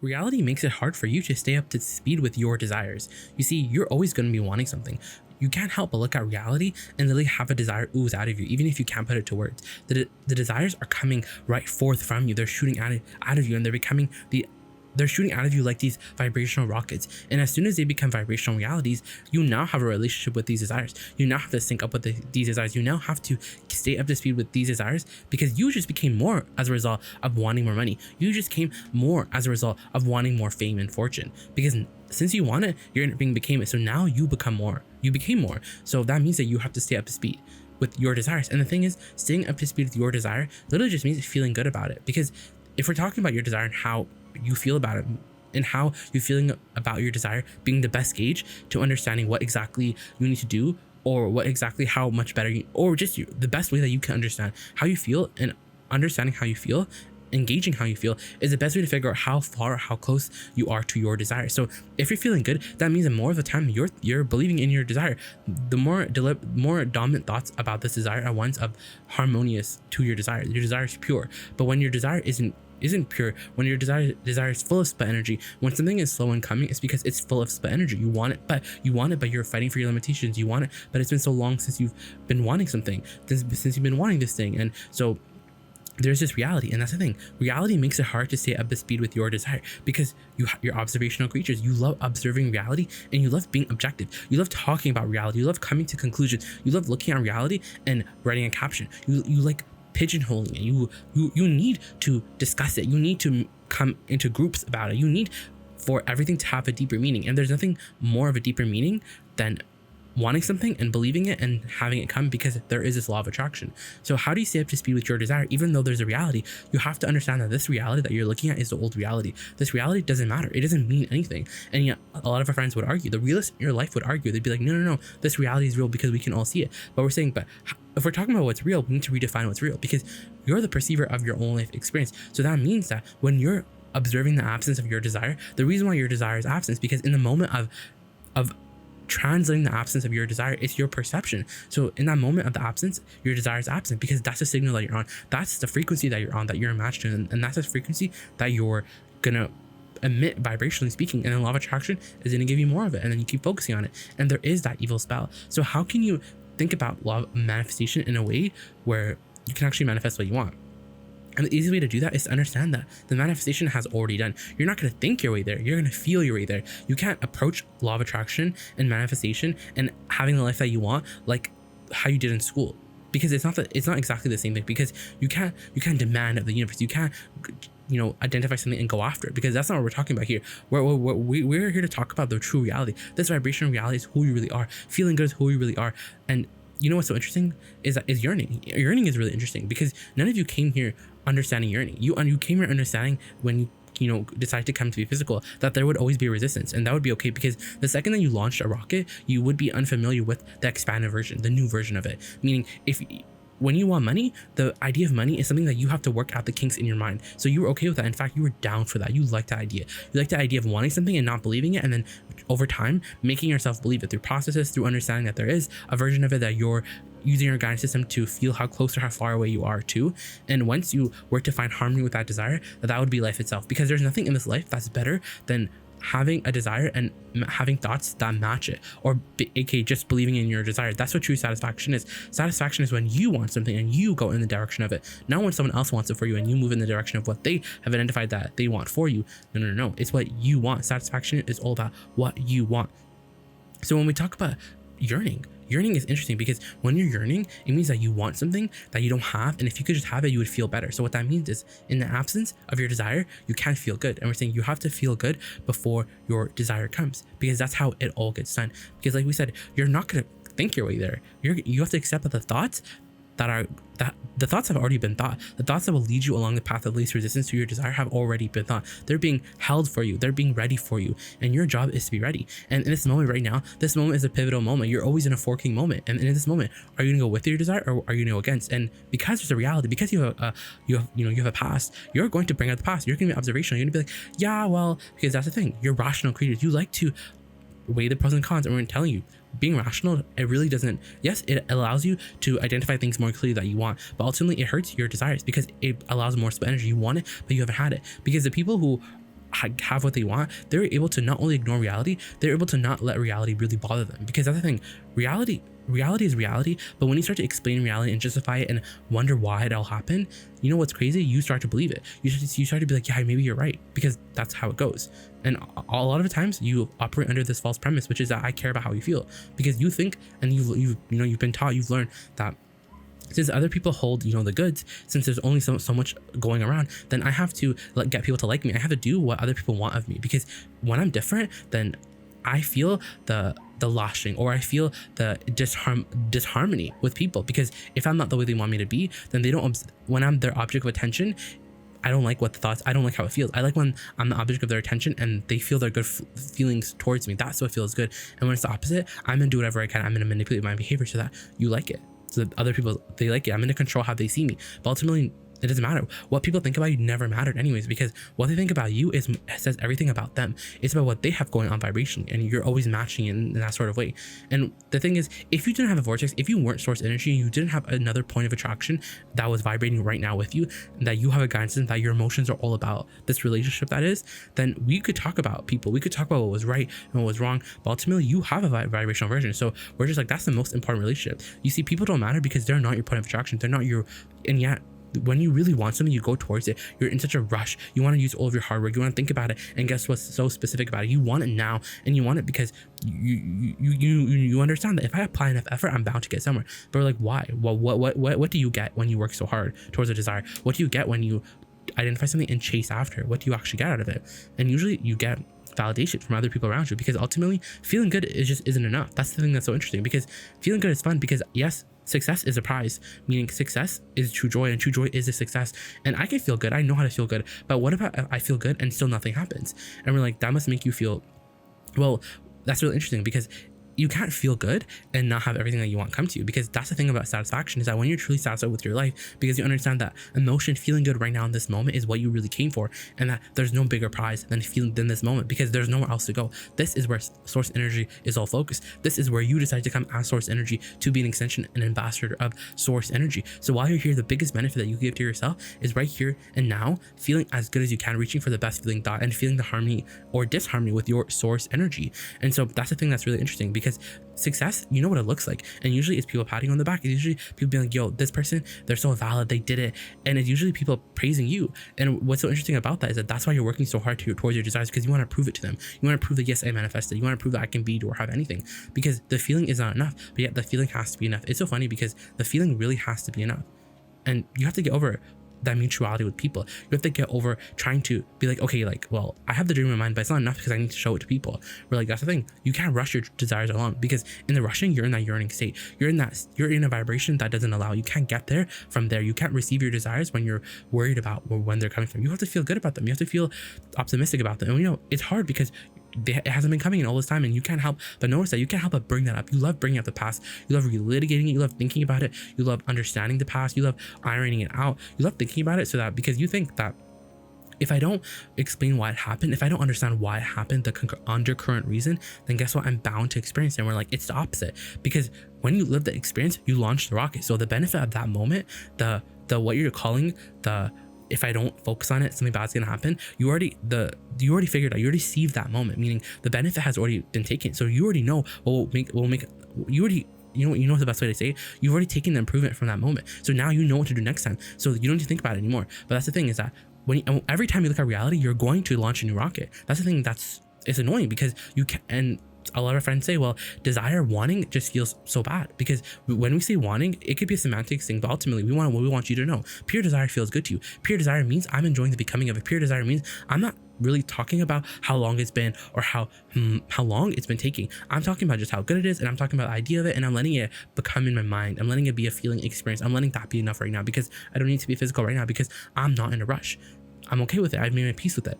Reality makes it hard for you to stay up to speed with your desires. You see, you're always going to be wanting something. You can't help but look at reality and literally have a desire ooze out of you, even if you can't put it to words. The desires are coming right forth from you. They're shooting out of you, and they're shooting out of you like these vibrational rockets. And as soon as they become vibrational realities, you now have a relationship with these desires. You now have to sync up with these desires. You now have to stay up to speed with these desires, because you just became more as a result of wanting more money. You just came more as a result of wanting more fame and fortune. Because since you want it, your inner being became it. So now you become more. You became more. So that means that you have to stay up to speed with your desires. And the thing is, staying up to speed with your desire literally just means feeling good about it. Because if we're talking about your desire and how you feel about it, and how you're feeling about your desire being the best gauge to understanding what exactly you need to do, or what exactly how much better you, or just the best way that you can understand how you feel, and understanding how you feel, engaging how you feel is the best way to figure out how far or how close you are to your desire. So if you're feeling good, that means that more of the time you're believing in your desire. The more dominant thoughts about this desire are ones of harmonious to your desire. Your desire is pure. But when your desire isn't pure, when your desire is full of split energy, when something is slow in coming, it's because it's full of split energy. You want it, but you're fighting for your limitations. You want it, but it's been so long since you've been wanting something, since you've been wanting this thing. And so there's this reality, and that's the thing. Reality makes it hard to stay up to speed with your desire, because you're observational creatures. You love observing reality, and you love being objective. You love talking about reality. You love coming to conclusions. You love looking at reality and writing a caption. You like pigeonholing it. You need to discuss it. You need to come into groups about it. You need for everything to have a deeper meaning, and there's nothing more of a deeper meaning than wanting something and believing it and having it come, because there is this law of attraction. So how do you stay up to speed with your desire? Even though there's a reality, you have to understand that this reality that you're looking at is the old reality. This reality doesn't matter. It doesn't mean anything. And yet a lot of our friends would argue, the realists in your life would argue, they'd be like, no, this reality is real because we can all see it. But we're saying, but if we're talking about what's real, we need to redefine what's real, because you're the perceiver of your own life experience. So that means that when you're observing the absence of your desire, the reason why your desire is absent is because in the moment of translating the absence of your desire, it's your perception. So in that moment of the absence, your desire is absent, because that's the signal that you're on. That's the frequency that you're on, that you're matched to, and that's the frequency that you're gonna emit vibrationally speaking. And then law of attraction is gonna give you more of it, and then you keep focusing on it, and there is that evil spell. So how can you think about law of manifestation in a way where you can actually manifest what you want? And the easy way to do that is to understand that the manifestation has already done. You're not going to think your way there. You're going to feel your way there. You can't approach law of attraction and manifestation and having the life that you want like how you did in school, because it's not exactly the same thing. Because you can't demand of the universe. You can't identify something and go after it, because that's not what we're talking about here. We're here to talk about the true reality. This vibrational reality is who you really are. Feeling good is who you really are. And you know what's so interesting is yearning. Yearning is really interesting, because none of you came here understanding yearning. You came here understanding when you decide to come to be physical, that there would always be resistance, and that would be okay, because the second that you launched a rocket, you would be unfamiliar with the expanded version, the new version of it. Meaning, when you want money, the idea of money is something that you have to work out the kinks in your mind. So you were okay with that. In fact, you were down for that. You liked that idea. You liked the idea of wanting something and not believing it, and then over time making yourself believe it through processes, through understanding that there is a version of it that you're using your guidance system to feel how close or how far away you are to. And once you were to find harmony with that desire, that would be life itself, because there's nothing in this life that's better than having a desire and having thoughts that match it, or aka just believing in your desire. That's what true satisfaction is. Satisfaction is when you want something and you go in the direction of it, not when someone else wants it for you and you move in the direction of what they have identified that they want for you. No, it's what you want. Satisfaction is all about what you want. So when we talk about yearning is interesting, because when you're yearning, it means that you want something that you don't have, and if you could just have it, you would feel better. So what that means is, in the absence of your desire, you can't feel good. And we're saying you have to feel good before your desire comes, because that's how it all gets done. Because like we said, you're not going to think your way there. You have to accept that the thoughts have already been thought. The thoughts that will lead you along the path of least resistance to your desire have already been thought. They're being held for you. They're being ready for you. And your job is to be ready. And in this moment right now, this moment is a pivotal moment. You're always in a forking moment. And in this moment, are you gonna go with your desire, or are you gonna go against? And because there's a reality, because you have a past, you're going to bring out the past. You're gonna be observational. You're gonna be like, yeah, well, because that's the thing. You're rational creatures. You like to weigh the pros and cons, and we're telling you, being rational, it really doesn't. Yes, it allows you to identify things more clearly that you want, but ultimately it hurts your desires, because it allows more split energy. You want it, but you haven't had it. Because the people who have what they want, they're able to not only ignore reality, they're able to not let reality really bother them. Because that's the thing, reality is reality, but when you start to explain reality and justify it and wonder why it all happened, you know what's crazy? You start to believe it. You start to be like, yeah, maybe you're right, because that's how it goes. And a lot of the times you operate under this false premise, which is that I care about how you feel, because you think, and you've been taught, you've learned that since other people hold, the goods, since there's only so much going around, then I have to get people to like me. I have to do what other people want of me, because when I'm different, then I feel the lashing, or I feel the disharmony with people, because if I'm not the way they want me to be, then they don't, when I'm their object of attention, I don't like I don't like how it feels. I like when I'm the object of their attention and they feel their good feelings towards me. That's what feels good. And when it's the opposite, I'm gonna do whatever I can. I'm gonna manipulate my behavior so that you like it, so that other people, they like it. I'm gonna control how they see me. But ultimately, it doesn't matter. What people think about you never mattered anyways, because what they think about you says everything about them. It's about what they have going on vibrationally, and you're always matching in that sort of way. And the thing is, if you didn't have a vortex, if you weren't source energy, you didn't have another point of attraction that was vibrating right now with you, that you have a guidance and that your emotions are all about this relationship that is, then we could talk about people. We could talk about what was right and what was wrong, but ultimately you have a vibrational version. So we're just like, that's the most important relationship. You see, people don't matter because they're not your point of attraction. They're not your, and yet, when you really want something, you go towards it. You're in such a rush. You want to use all of your hard work. You want to think about it. And guess what's so specific about it? You want it now, and you want it because you understand that if I apply enough effort, I'm bound to get somewhere. But we're like, why? Well, what do you get when you work so hard towards a desire? What do you get when you identify something and chase after? What do you actually get out of it? And usually you get validation from other people around you, because ultimately feeling good isn't enough. That's the thing that's so interesting, because feeling good is fun, because yes, success is a prize, meaning success is true joy, and true joy is a success. And I can feel good. I know how to feel good. But what about if I feel good and still nothing happens? And we're like, that must make you feel, well, that's really interesting, because you can't feel good and not have everything that you want come to you, because that's the thing about satisfaction, is that when you're truly satisfied with your life, because you understand that emotion, feeling good right now in this moment, is what you really came for, and that there's no bigger prize than feeling in this moment, because there's nowhere else to go. This is where source energy is all focused. This is where you decide to come as source energy, to be an extension and ambassador of source energy. So while you're here, the biggest benefit that you give to yourself is right here and now, feeling as good as you can, reaching for the best feeling thought, and feeling the harmony or disharmony with your source energy. And so that's the thing that's really interesting, because success, you know what it looks like, and usually it's people patting on the back. It's usually people being like, yo, this person, they're so valid, they did it. And it's usually people praising you. And what's so interesting about that is that that's why you're working so hard towards your desires, because you want to prove it to them. You want to prove that, yes, I manifested. You want to prove that I can be or have anything, because the feeling is not enough, but yet the feeling has to be enough. It's so funny, because the feeling really has to be enough, and you have to get over that mutuality with people. You have to get over trying to be like, okay, like, well, I have the dream in mind, but it's not enough because I need to show it to people. We're like, that's the thing. You can't rush your desires along, because in the rushing, you're in that yearning state. You're in a vibration that doesn't allow. You can't get there from there. You can't receive your desires when you're worried about when they're coming from. You have to feel good about them. You have to feel optimistic about them. And it's hard because it hasn't been coming in all this time, and you can't help but notice that. You can't help but bring that up. You love bringing up the past. You love relitigating it. You love thinking about it. You love understanding the past. You love ironing it out. You love thinking about it, so that, because you think that if I don't explain why it happened, if I don't understand why it happened, the undercurrent reason, then guess what? I'm bound to experience it. And we're like, it's the opposite, because when you live the experience, you launch the rocket. So the benefit of that moment, the what you're calling the, if I don't focus on it, something bad's gonna happen. You already figured out. You already received that moment, meaning the benefit has already been taken. So you already know what will make. You already. You know the best way to say it? You've already taken the improvement from that moment. So now you know what to do next time. So you don't need to think about it anymore. But that's the thing, is that every time you look at reality, you're going to launch a new rocket. That's the thing it's annoying, because you can, and a lot of friends say, well, desire, wanting just feels so bad, because when we say wanting, it could be a semantics thing, but ultimately we want you to know. Pure desire feels good to you. Pure desire means I'm enjoying the becoming of it. Pure desire means I'm not really talking about how long it's been or how long it's been taking. I'm talking about just how good it is, and I'm talking about the idea of it, and I'm letting it become in my mind. I'm letting it be a feeling experience. I'm letting that be enough right now, because I don't need to be physical right now, because I'm not in a rush. I'm okay with it. I've made my peace with it.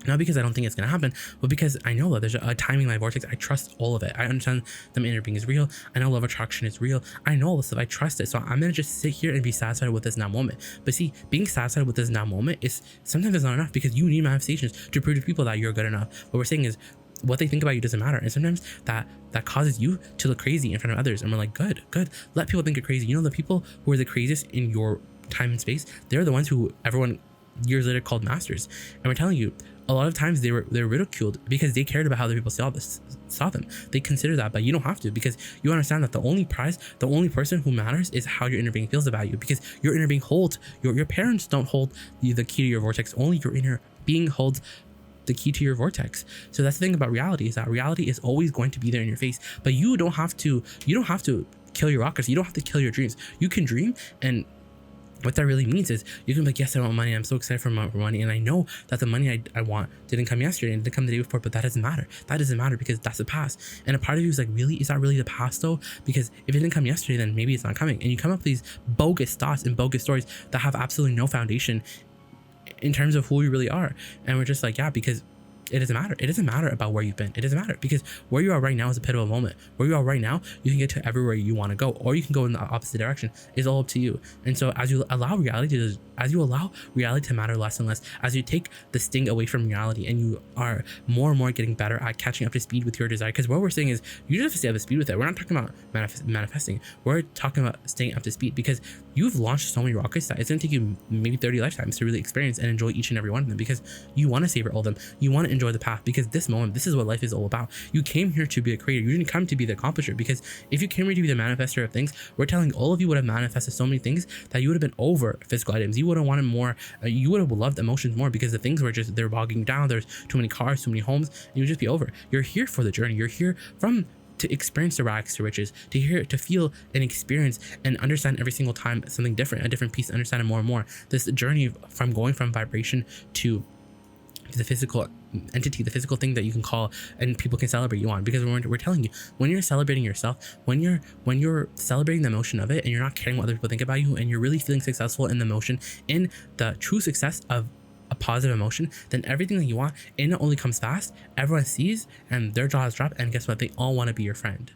Not because I don't think it's going to happen, but because I know that there's a timing in my vortex. I trust all of it. I understand that my inner being is real. I know love attraction is real. I know all this stuff. I trust it. So I'm going to just sit here and be satisfied with this now moment. But see, being satisfied with this now moment is sometimes it's not enough, because you need manifestations to prove to people that you're good enough. What we're saying is, what they think about you doesn't matter. And sometimes that causes you to look crazy in front of others. And we're like, good. Let people think you're crazy. You know, the people who are the craziest in your time and space, they're the ones who everyone years later called masters. And we're telling you, a lot of times they're ridiculed because they cared about how other people saw them. They consider that, but you don't have to, because you understand that the only person who matters is how your inner being feels about you, because your inner being holds your parents don't hold the key to your vortex. Only your inner being holds the key to your vortex. So that's the thing about reality, is that reality is always going to be there in your face, but you don't have to kill your rockets. You don't have to kill your dreams. You can dream, and what that really means is you can be like, yes, I want money. I'm so excited for money. And I know that the money I want didn't come yesterday and didn't come the day before, but that doesn't matter. That doesn't matter because that's the past. And a part of you is like, really? Is that really the past though? Because if it didn't come yesterday, then maybe it's not coming. And you come up with these bogus thoughts and bogus stories that have absolutely no foundation in terms of who you really are. And we're just like, yeah, because it doesn't matter. It doesn't matter about where you've been. It doesn't matter, because where you are right now is a pivotal moment. Where you are right now, you can get to everywhere you want to go, or you can go in the opposite direction. It's all up to you. And so as you allow reality to matter less and less, as you take the sting away from reality, and you are more and more getting better at catching up to speed with your desire. Because what we're saying is you just have to stay up to speed with it. We're not talking about manifesting. We're talking about staying up to speed, because you've launched so many rockets that it's going to take you maybe 30 lifetimes to really experience and enjoy each and every one of them, because you want to savor all of them. You want to enjoy the path, because this moment, this is what life is all about. You came here to be a creator. You didn't come to be the accomplisher, because if you came here to be the manifester of things, we're telling all of you would have manifested so many things that you would have been over physical items. You would have wanted more. You would have loved emotions more, because the things were just, they're bogging down. There's too many cars, too many homes, and you would just be over. You're here for the journey. You're here to experience the rags to riches, to feel and experience and understand every single time something different, a different piece, understand it more and more. This journey from going from vibration to the physical entity, the physical thing that you can call and people can celebrate you on. Because we're telling you, when you're celebrating yourself, when you're celebrating the emotion of it, and you're not caring what other people think about you, and you're really feeling successful in the emotion, in the true success of a positive emotion, then everything that you want, it not only comes fast, everyone sees, and their jaws drop, and guess what, they all want to be your friend.